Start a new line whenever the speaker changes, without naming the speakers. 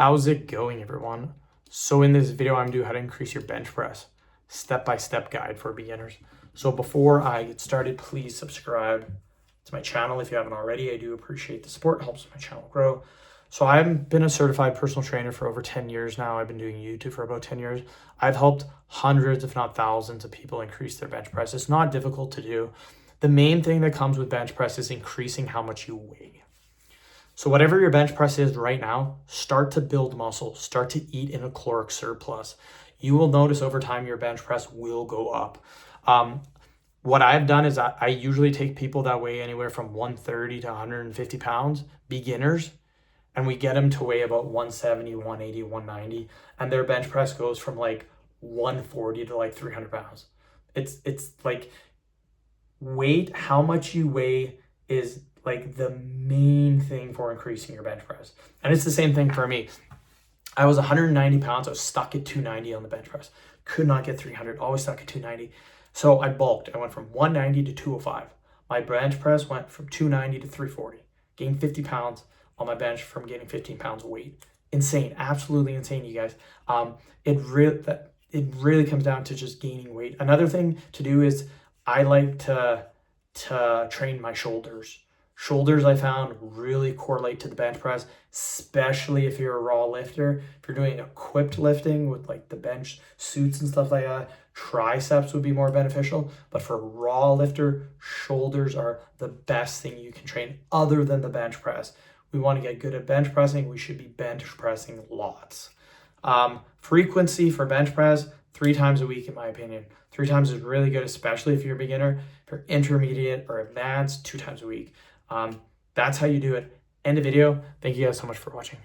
How's it going, everyone? So in this video, I'm going to do how to increase your bench press, step-by-step guide for beginners. So before I get started, please subscribe to my channel if you haven't already. I do appreciate the support. It helps my channel grow. So I've been a certified personal trainer for over 10 years now. I've been doing YouTube for about 10 years. I've helped hundreds, if not thousands of people increase their bench press. It's not difficult to do. The main thing that comes with bench press is increasing how much you weigh. So whatever your bench press is right now, start to build muscle, start to eat in a caloric surplus. You will notice over time your bench press will go up. What I've done is I usually take people that weigh anywhere from 130 to 150 pounds, beginners, and we get them to weigh about 170, 180, 190, and their bench press goes from like 140 to like 300 pounds. It's like weight, how much you weigh is like the main thing for increasing your bench press. And it's the same thing for me. I was 190 pounds. I was stuck at 290 on the bench press. Could not get 300, always stuck at 290. So I bulked. I went from 190 to 205. My bench press went from 290 to 340. Gained 50 pounds on my bench from gaining 15 pounds of weight. Insane, absolutely insane, you guys. It really comes down to just gaining weight. Another thing to do is I like to train my shoulders. Shoulders, I found, really correlate to the bench press, especially if you're a raw lifter. If you're doing equipped lifting with like the bench suits and stuff like that, triceps would be more beneficial. But for raw lifter, shoulders are the best thing you can train other than the bench press. We want to get good at bench pressing. We should be bench pressing lots. Frequency for bench press, 3 times a week, in my opinion. 3 times is really good, especially if you're a beginner. If you're intermediate or advanced, 2 times a week. That's how you do it. End of video. Thank you guys so much for watching.